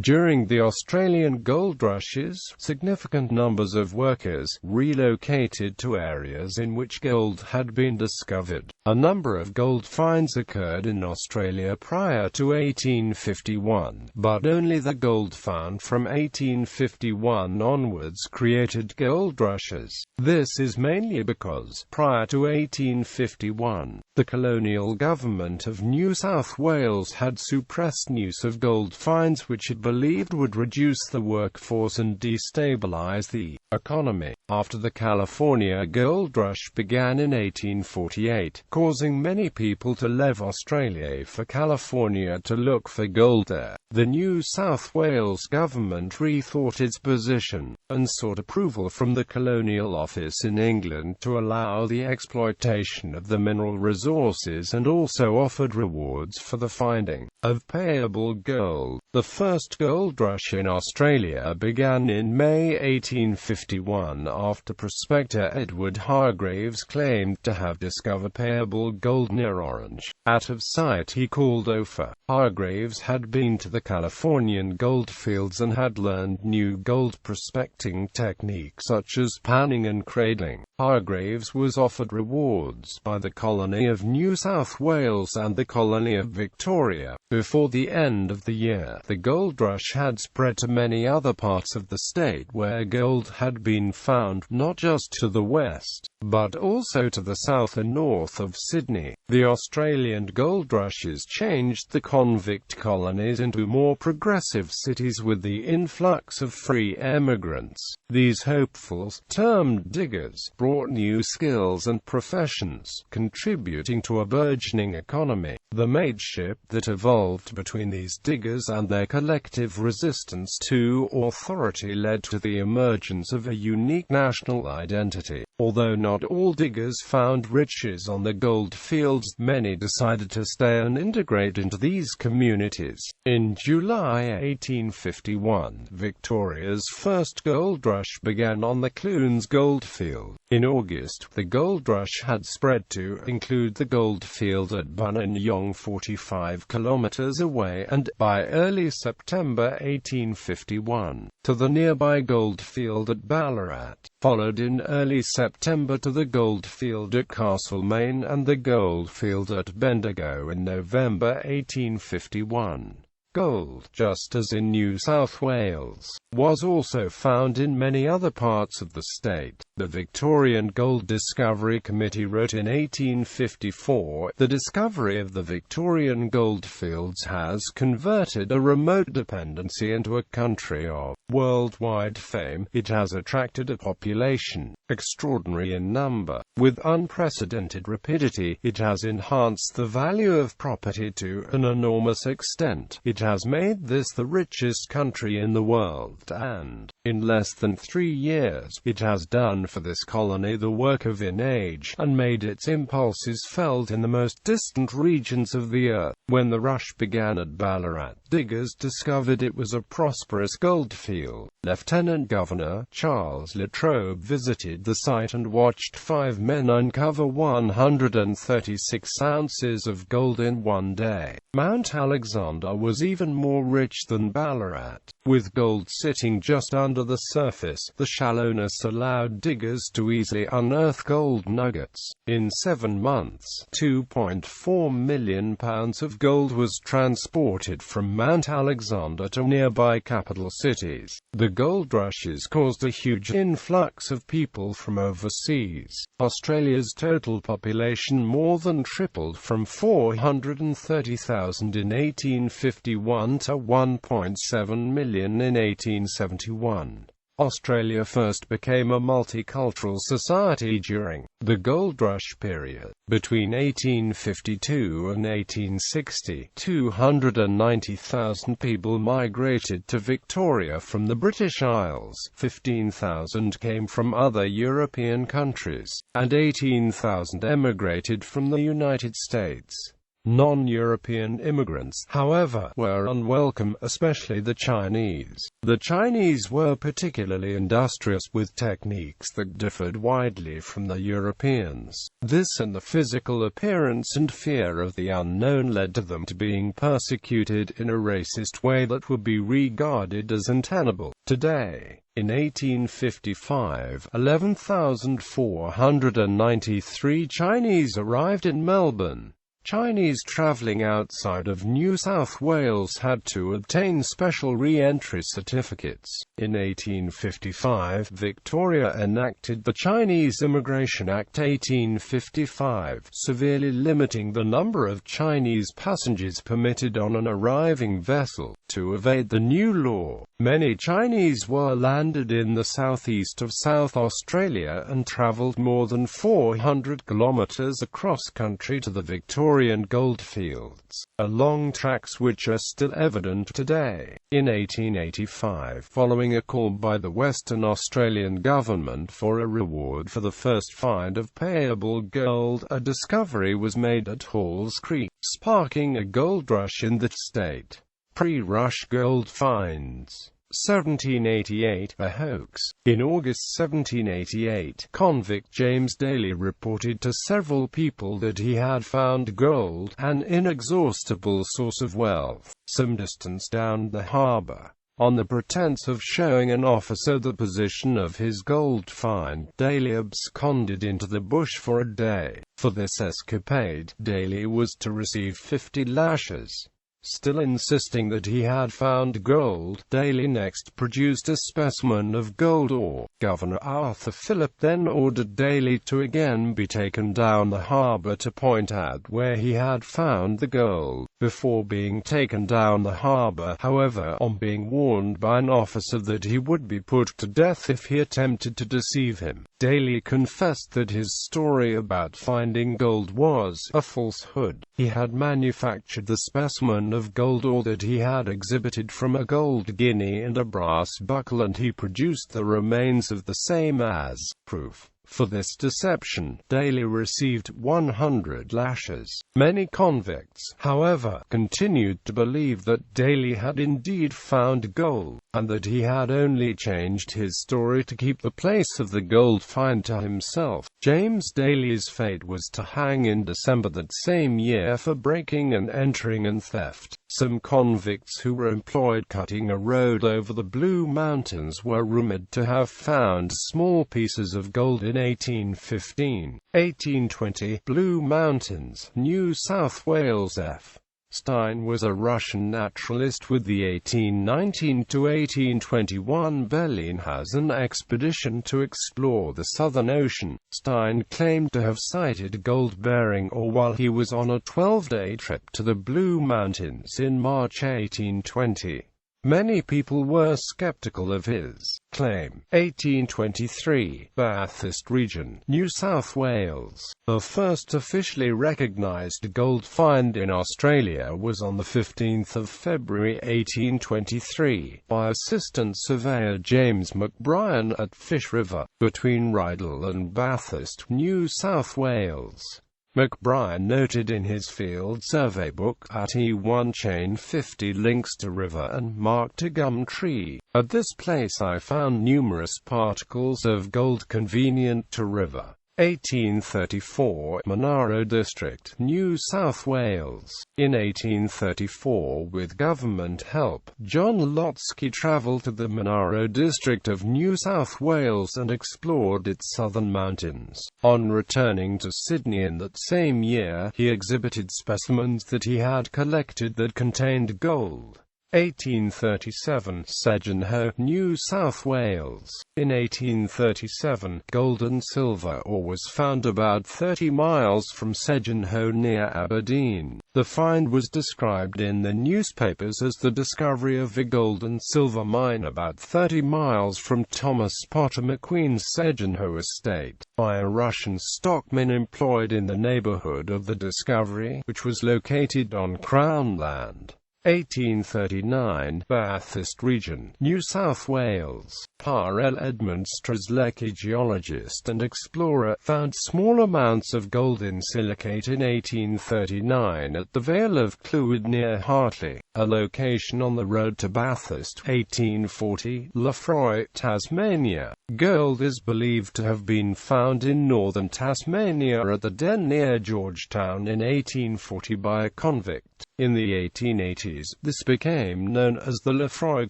During the Australian gold rushes, significant numbers of workers relocated to areas in which gold had been discovered. A number of gold finds occurred in Australia prior to 1851, but only the gold found from 1851 onwards created gold rushes. This is mainly because, prior to 1851, the colonial government of New South Wales had suppressed use of gold finds which it believed would reduce the workforce and destabilise the economy. After the California gold rush began in 1848, causing many people to leave Australia for California to look for gold there, the New South Wales government rethought its position, and sought approval from the Colonial Office in England to allow the exploitation of the mineral resources, and also offered rewards for the finding of payable gold. The first gold rush in Australia began in May 1851 after prospector Edward Hargreaves claimed to have discovered payable gold near Orange. Out of sight he called Ophir. Hargreaves had been to the Californian goldfields and had learned new gold prospecting techniques such as panning and cradling. Hargreaves was offered rewards by the colony of New South Wales and the colony of Victoria. Before the end of the year, the gold rush had spread to many other parts of the state where gold had been found, not just to the west, but also to the south and north of Sydney. The Australian gold rushes changed the convict colonies into more progressive cities with the influx of free emigrants. These hopefuls, termed diggers, brought new skills and professions, contributing to a burgeoning economy. The mateship that evolved between these diggers and their collective resistance to authority led to the emergence of a unique national identity. Although not all diggers found riches on the gold fields, many decided to stay and integrate into these communities. In July 1851, Victoria's first gold rush began on the Clunes goldfield. In August, the gold rush had spread to include the goldfield at Buninyong 45 kilometers away, and, by early September 1851, to the nearby goldfield at Ballarat. Followed in early September to the goldfield at Castlemaine and the goldfield at Bendigo in November 1851. Gold, just as in New South Wales, was also found in many other parts of the state. The Victorian Gold Discovery Committee wrote in 1854, "The discovery of the Victorian goldfields has converted a remote dependency into a country of worldwide fame. It has attracted a population, extraordinary in number, with unprecedented rapidity. It has enhanced the value of property to an enormous extent. It has made this the richest country in the world, and, in less than 3 years, it has done for this colony the work of an age, and made its impulses felt in the most distant regions of the earth." When the rush began at Ballarat, diggers discovered it was a prosperous goldfield. Lieutenant Governor Charles Laphroaig visited the site and watched 5 men uncover 136 ounces of gold in one day. Mount Alexander was even more rich than Ballarat, with gold sitting just under the surface. The shallowness allowed diggers to easily unearth gold nuggets. In 7 months, £2.4 million of gold was transported from Mount Alexander to nearby capital cities. The gold rushes caused a huge influx of people from overseas. Australia's total population more than tripled from 430,000 in 1851 to 1.7 million in 1871. Australia first became a multicultural society during the gold rush period. Between 1852 and 1860, 290,000 people migrated to Victoria from the British Isles, 15,000 came from other European countries, and 18,000 emigrated from the United States. Non-European immigrants, however, were unwelcome, especially the Chinese. The Chinese were particularly industrious, with techniques that differed widely from the Europeans. This and the physical appearance and fear of the unknown led to them to being persecuted in a racist way that would be regarded as untenable today. In 1855, 11,493 Chinese arrived in Melbourne. Chinese travelling outside of New South Wales had to obtain special re-entry certificates. In 1855, Victoria enacted the Chinese Immigration Act 1855, severely limiting the number of Chinese passengers permitted on an arriving vessel. To evade the new law, many Chinese were landed in the southeast of South Australia and travelled more than 400 kilometres across country to the Victorian goldfields, along tracks which are still evident today. In 1885, following a call by the Western Australian government for a reward for the first find of payable gold, a discovery was made at Halls Creek, sparking a gold rush in the state. Pre-rush gold finds. 1788, a hoax. In August 1788, convict James Daly reported to several people that he had found gold, an inexhaustible source of wealth, some distance down the harbour. On the pretense of showing an officer the position of his gold find, Daly absconded into the bush for a day. For this escapade, Daly was to receive 50 lashes. Still insisting that he had found gold, Daly next produced a specimen of gold ore. Governor Arthur Phillip then ordered Daly to again be taken down the harbour to point out where he had found the gold. Before being taken down the harbour, however, on being warned by an officer that he would be put to death if he attempted to deceive him, Daly confessed that his story about finding gold was a falsehood. He had manufactured the specimen of gold ore that he had exhibited from a gold guinea and a brass buckle, and he produced the remains of the same as proof. For this deception, Daly received 100 lashes. Many convicts, however, continued to believe that Daly had indeed found gold, and that he had only changed his story to keep the place of the gold find to himself. James Daly's fate was to hang in December that same year for breaking and entering and theft. Some convicts who were employed cutting a road over the Blue Mountains were rumoured to have found small pieces of gold in 1815. 1820, Blue Mountains, New South Wales. F. Stein was a Russian naturalist with the 1819 to 1821 Bellingshausen expedition to explore the Southern Ocean. Stein claimed to have sighted gold-bearing ore while he was on a 12-day trip to the Blue Mountains in March 1820. Many people were skeptical of his claim. 1823, Bathurst region, New South Wales. The first officially recognised gold find in Australia was on the 15th of February 1823, by Assistant Surveyor James McBrien at Fish River, between Rydal and Bathurst, New South Wales. McBrien noted in his field survey book at E1 chain 50 links to river and marked a gum tree. At this place I found numerous particles of gold convenient to river. 1834, Manaro District, New South Wales. In 1834, with government help, John Lotsky travelled to the Manaro District of New South Wales and explored its southern mountains. On returning to Sydney in that same year, he exhibited specimens that he had collected that contained gold. 1837, Segenhoe, New South Wales. In 1837, gold and silver ore was found about 30 miles from Segenhoe near Aberdeen. The find was described in the newspapers as the discovery of a gold and silver mine about 30 miles from Thomas Potter McQueen's Segenhoe estate, by a Russian stockman employed in the neighbourhood of the discovery, which was located on Crown land. 1839, Bathurst region, New South Wales. R.L. Edmund Strzelecki, geologist and explorer, found small amounts of gold in silicate in 1839 at the Vale of Clwyd near Hartley, a location on the road to Bathurst. 1840, Laphroaig, Tasmania. Gold is believed to have been found in northern Tasmania at the Den near Georgetown in 1840 by a convict. In the 1880s, this became known as the Laphroaig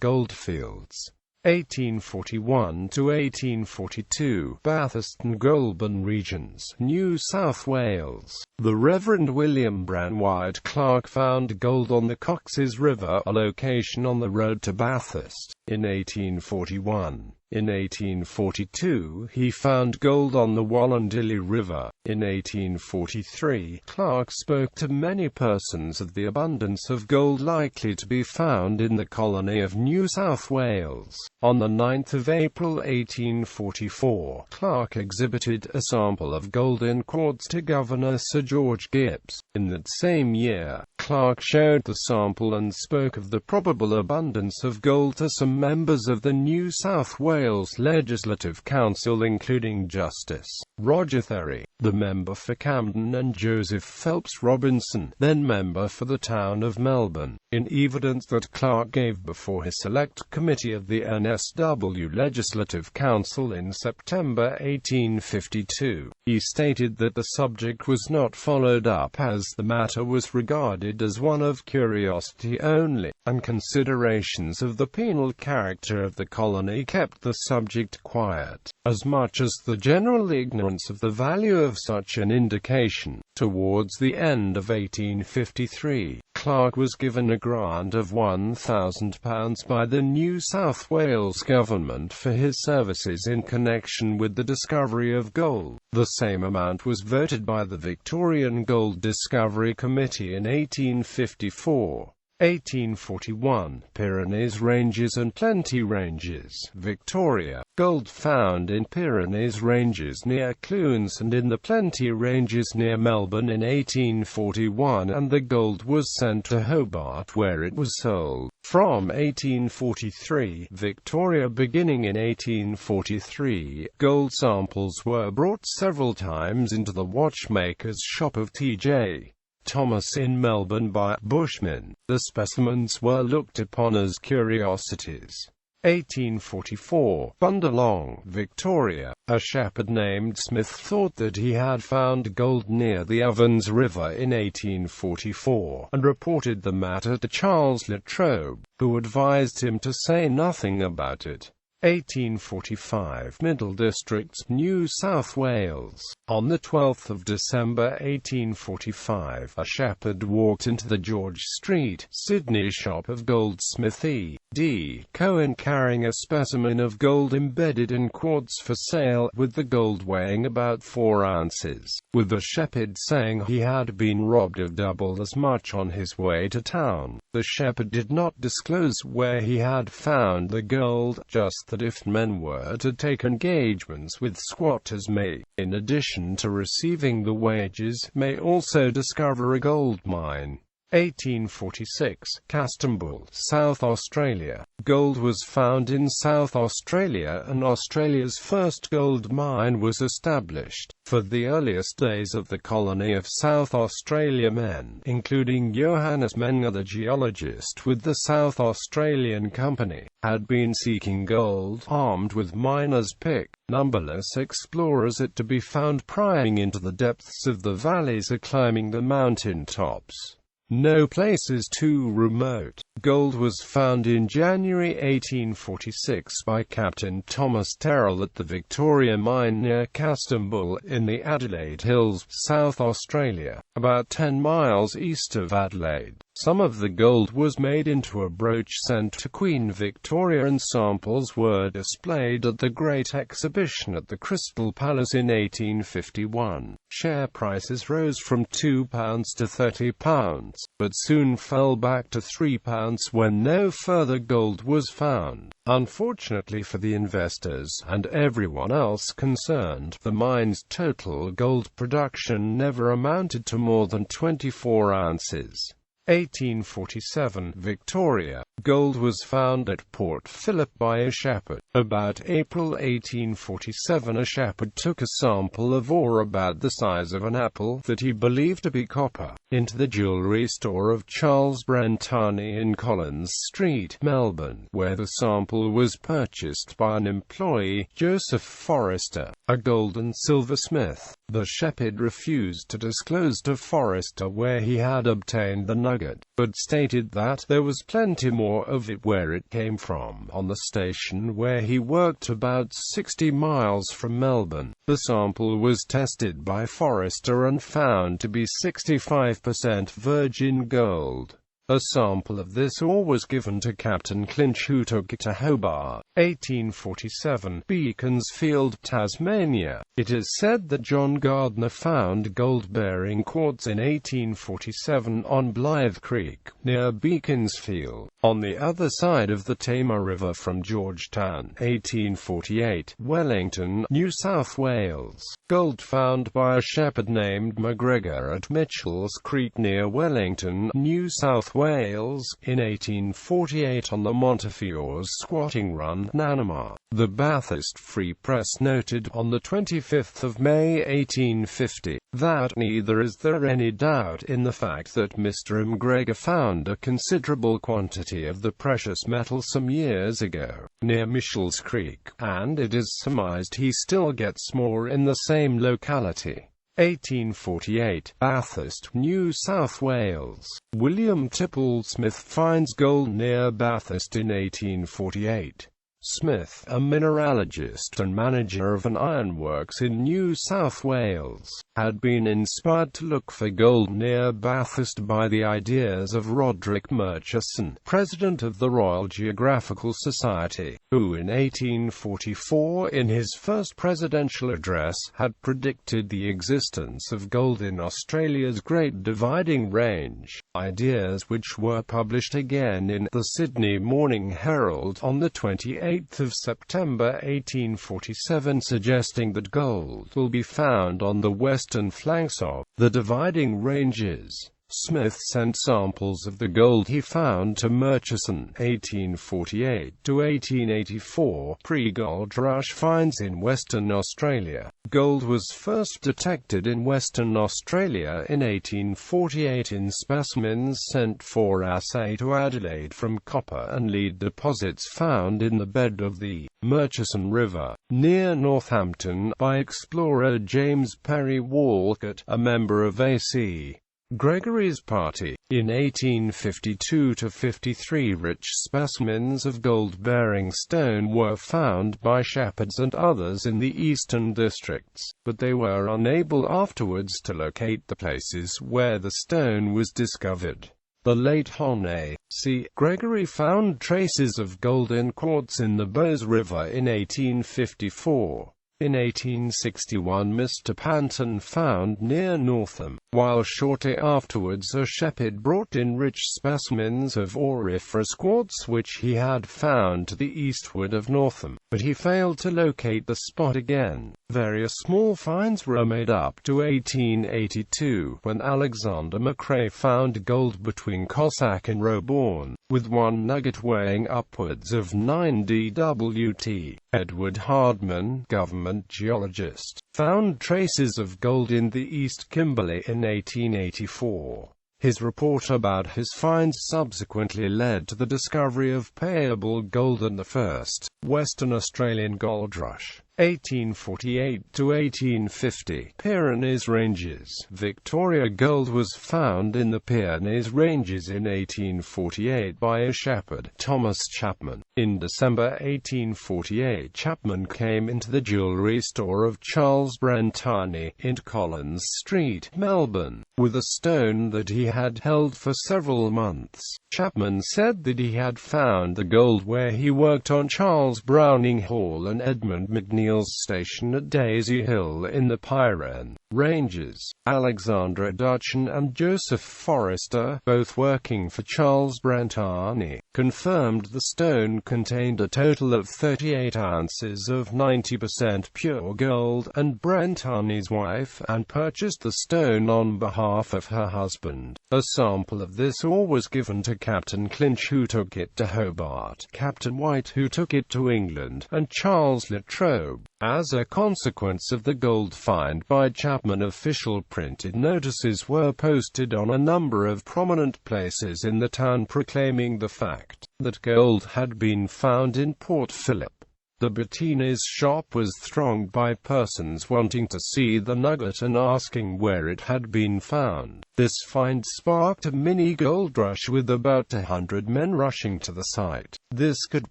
goldfields. 1841 to 1842, Bathurst and Goulburn regions, New South Wales. The Reverend William Branwright Clark found gold on the Cox's River, a location on the road to Bathurst, in 1841. In 1842, he found gold on the Wallandilly River. In 1843, Clark spoke to many persons of the abundance of gold likely to be found in the colony of New South Wales. On the 9th of April 1844, Clark exhibited a sample of gold in quartz to Governor Sir George Gipps. In that same year, Clark showed the sample and spoke of the probable abundance of gold to some members of the New South Wales Legislative Council, including Justice Roger Therry, the member for Camden, and Joseph Phelps Robinson, then member for the town of Melbourne. In evidence that Clark gave before his select committee of the NSW Legislative Council in September 1852, he stated that the subject was not followed up as the matter was regarded as one of curiosity only, and considerations of the penal character of the colony kept the subject quiet, as much as the general ignorance of the value of such an indication. Towards the end of 1853, Clark was given a grant of £1,000 by the New South Wales government for his services in connection with the discovery of gold. The same amount was voted by the Victorian Gold Discovery Committee in 1854. 1841, Pyrenees Ranges and Plenty Ranges, Victoria. Gold found in Pyrenees Ranges near Clunes and in the Plenty Ranges near Melbourne in 1841, and the gold was sent to Hobart where it was sold. From 1843, Victoria. Beginning in 1843, gold samples were brought several times into the watchmaker's shop of T.J. Thomas in Melbourne by bushmen. The specimens were looked upon as curiosities. 1844, Bundalong, Victoria. A shepherd named Smith thought that he had found gold near the Ovens River in 1844, and reported the matter to Charles Laphroaig, who advised him to say nothing about it. 1845, Middle Districts, New South Wales. On the 12th of December 1845, a shepherd walked into the George Street, Sydney shop of goldsmith E.D. Cohen carrying a specimen of gold embedded in quartz for sale, with the gold weighing about 4 ounces, with the shepherd saying he had been robbed of double as much on his way to town. The shepherd did not disclose where he had found the gold, just that if men were to take engagements with squatters may, in addition to receiving the wages, may also discover a gold mine. 1846, Castanbull, South Australia. Gold was found in South Australia, and Australia's first gold mine was established. For the earliest days of the colony of South Australia, men, including Johannes Menger the geologist with the South Australian Company, had been seeking gold, armed with miner's pick. Numberless explorers are to be found prying into the depths of the valleys or climbing the mountain tops. No place is too remote. Gold was found in January 1846 by Captain Thomas Terrell at the Victoria Mine near Castanbull, in the Adelaide Hills, South Australia, about 10 miles east of Adelaide. Some of the gold was made into a brooch sent to Queen Victoria, and samples were displayed at the Great Exhibition at the Crystal Palace in 1851. Share prices rose from £2 to £30, but soon fell back to £3 when no further gold was found. Unfortunately for the investors, and everyone else concerned, the mine's total gold production never amounted to more than 24 ounces. 1847, Victoria. Gold was found at Port Phillip by a shepherd. About April 1847, a shepherd took a sample of ore about the size of an apple, that he believed to be copper, into the jewellery store of Charles Brentani in Collins Street, Melbourne, where the sample was purchased by an employee, Joseph Forrester, a gold and silversmith. The shepherd refused to disclose to Forrester where he had obtained the nugget, but stated that there was plenty more of it where it came from, on the station where he worked about 60 miles from Melbourne. The sample was tested by Forrester and found to be 65% virgin gold. A sample of this ore was given to Captain Clinch, who took it to Hobart. 1847, Beaconsfield, Tasmania. It is said that John Gardner found gold-bearing quartz in 1847 on Blythe Creek, near Beaconsfield, on the other side of the Tamar River from Georgetown. 1848, Wellington, New South Wales. Gold found by a shepherd named McGregor at Mitchell's Creek near Wellington, New South Wales, in 1848 on the Montefiores Squatting Run, Nanamar. The Baathist Free Press noted, on the 25th of May 1850, that neither is there any doubt in the fact that Mr. McGregor found a considerable quantity of the precious metal some years ago, near Mitchell's Creek, and it is surmised he still gets more in the same locality. 1848, Bathurst, New South Wales. William Tipple Smith finds gold near Bathurst in 1848. Smith, a mineralogist and manager of an ironworks in New South Wales, had been inspired to look for gold near Bathurst by the ideas of Roderick Murchison, president of the Royal Geographical Society, who in 1844, in his first presidential address, had predicted the existence of gold in Australia's Great Dividing Range, ideas which were published again in the Sydney Morning Herald on the 28th of September 1847, suggesting that gold will be found on the western flanks of the dividing ranges. Smith sent samples of the gold he found to Murchison. 1848 to 1884, pre-gold rush finds in Western Australia. Gold was first detected in Western Australia in 1848 in specimens sent for assay to Adelaide from copper and lead deposits found in the bed of the Murchison River, near Northampton, by explorer James Perry Walcott, a member of A.C. Gregory's party. In 1852–53, rich specimens of gold-bearing stone were found by shepherds and others in the eastern districts, but they were unable afterwards to locate the places where the stone was discovered. The late Hon. A.C. Gregory found traces of gold in quartz in the Bowes River in 1854. In 1861, Mr. Panton found near Northam, while shortly afterwards a shepherd brought in rich specimens of auriferous quartz which he had found to the eastward of Northam, but he failed to locate the spot again. Various small finds were made up to 1882, when Alexander McRae found gold between Cossack and Roebourne, with one nugget weighing upwards of 9 dwt. Edward Hardman, government geologist, found traces of gold in the East Kimberley in 1884. His report about his finds subsequently led to the discovery of payable gold and the first Western Australian gold rush. 1848–1850, Pyrenees Ranges. Victoria. Gold was found in the Pyrenees Ranges in 1848 by a shepherd, Thomas Chapman. In December 1848, Chapman came into the jewellery store of Charles Brentani, in Collins Street, Melbourne, with a stone that he had held for several months. Chapman said that he had found the gold where he worked on Charles Browning Hall and Edmund McNeill Colonial's station at Daisy Hill in the Pyrenees Ranges. Alexandra Dutchin and Joseph Forrester, both working for Charles Brentani, confirmed the stone contained a total of 38 ounces of 90% pure gold, and Brentani's wife Anne purchased the stone on behalf of her husband. A sample of this ore was given to Captain Clinch, who took it to Hobart, Captain White, who took it to England, and Charles Laphroaig. As a consequence of the gold find by Chapman, official printed notices were posted on a number of prominent places in the town proclaiming the fact that gold had been found in Port Phillip. The Bettina's shop was thronged by persons wanting to see the nugget and asking where it had been found. This find sparked a mini gold rush, with about 100 men rushing to the site. This could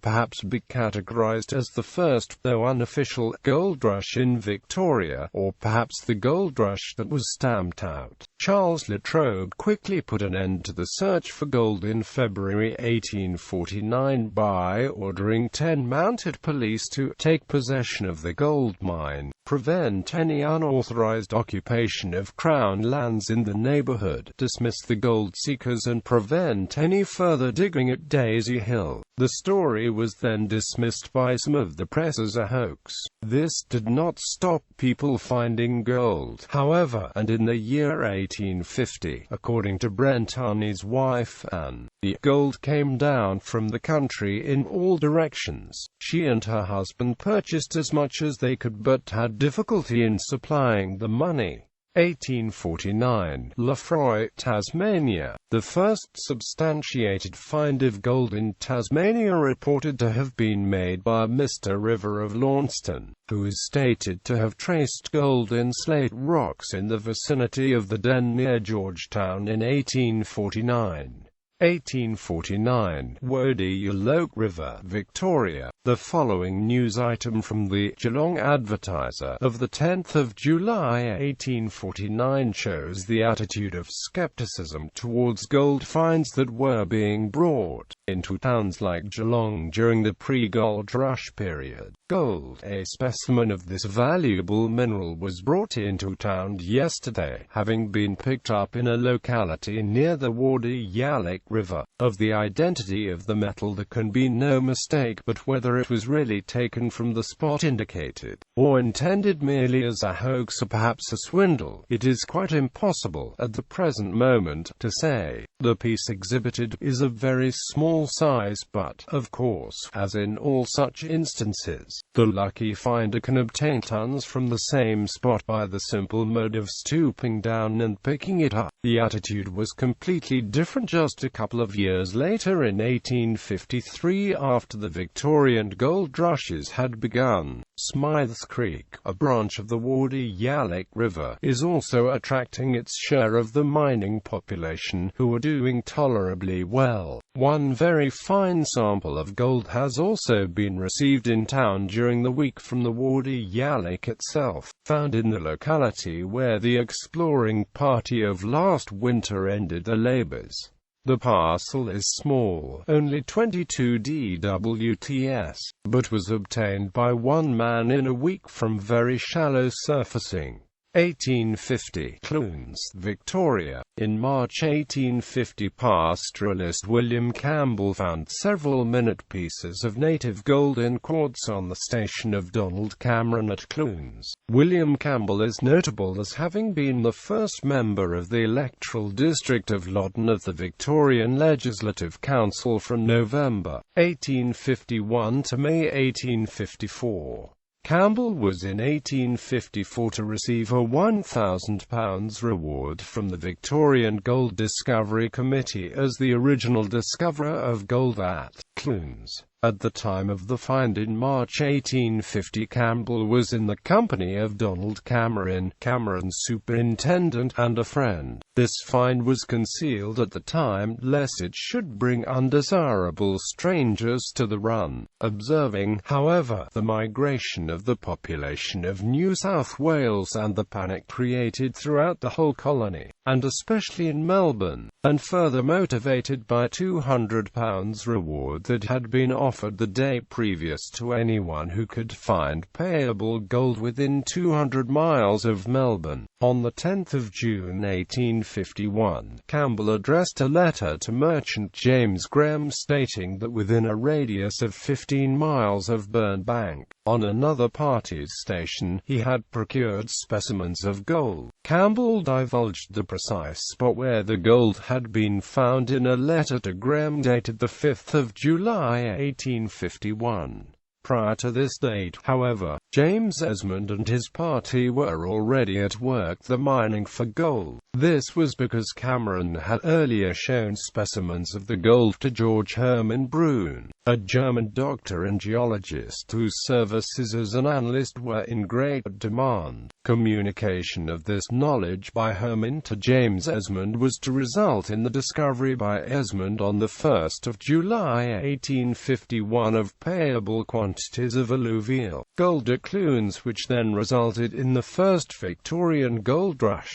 perhaps be categorized as the first, though unofficial, gold rush in Victoria, or perhaps the gold rush that was stamped out. Charles Laphroaig quickly put an end to the search for gold in February 1849 by ordering 10 mounted police to take possession of the gold mine, prevent any unauthorized occupation of Crown lands in the neighborhood, dismiss the gold seekers, and prevent any further digging at Daisy Hill. The story was then dismissed by some of the press as a hoax. This did not stop people finding gold, however, and in the year 1850, according to Brentani's wife Anne, the gold came down from the country in all directions. She and her husband purchased as much as they could, but had difficulty in supplying the money. 1849, Laphroaig, Tasmania. The first substantiated find of gold in Tasmania reported to have been made by Mr. River of Launceston, who is stated to have traced gold in slate rocks in the vicinity of the Den near Georgetown in 1849. 1849, Wodeyaloke River, Victoria. The following news item from the Geelong Advertiser of the 10th of July 1849 shows the attitude of skepticism towards gold finds that were being brought into towns like Geelong during the pre-gold rush period. Gold, a specimen of this valuable mineral, was brought into town yesterday, having been picked up in a locality near the Wodeyaloke River. Of the identity of the metal there can be no mistake, but whether it was really taken from the spot indicated, or intended merely as a hoax or perhaps a swindle, it is quite impossible at the present moment to say. The piece exhibited is of very small size, but, of course, as in all such instances, the lucky finder can obtain tons from the same spot by the simple mode of stooping down and picking it up. The attitude was completely different just a couple of years later, in 1853, after the Victorian gold rushes had begun. Smythes Creek, a branch of the Wodeyaloke River, is also attracting its share of the mining population, who are doing tolerably well. One very fine sample of gold has also been received in town during the week from the Wodeyaloke itself, found in the locality where the exploring party of last winter ended their labors. The parcel is small, only 22 dwts, but was obtained by one man in a week from very shallow surfacing. 1850, Clunes, Victoria. In March 1850, pastoralist William Campbell found several minute pieces of native gold in quartz on the station of Donald Cameron at Clunes. William Campbell is notable as having been the first member of the electoral district of Loddon of the Victorian Legislative Council from November 1851 to May 1854. Campbell was in 1854 to receive a £1,000 reward from the Victorian Gold Discovery Committee as the original discoverer of gold at Clunes. At the time of the find in March 1850, Campbell was in the company of Donald Cameron, Cameron's superintendent, and a friend. This find was concealed at the time, lest it should bring undesirable strangers to the run. Observing, however, the migration of the population of New South Wales and the panic created throughout the whole colony, and especially in Melbourne, and further motivated by £200 reward that had been offered offered the day previous to anyone who could find payable gold within 200 miles of Melbourne. On the 10th of June 1851, Campbell addressed a letter to merchant James Graham stating that within a radius of 15 miles of Burnbank, on another party's station, he had procured specimens of gold. Campbell divulged the precise spot where the gold had been found in a letter to Graham dated the 5th of July 1851. Prior to this date, however, James Esmond and his party were already at work mining for gold. This was because Cameron had earlier shown specimens of the gold to George Hermann Brune, a German doctor and geologist whose services as an analyst were in great demand. Communication of this knowledge by Hermann to James Esmond was to result in the discovery by Esmond on the 1st of July 1851 of payable quantities of alluvial gold at Clunes, which then resulted in the first Victorian gold rush.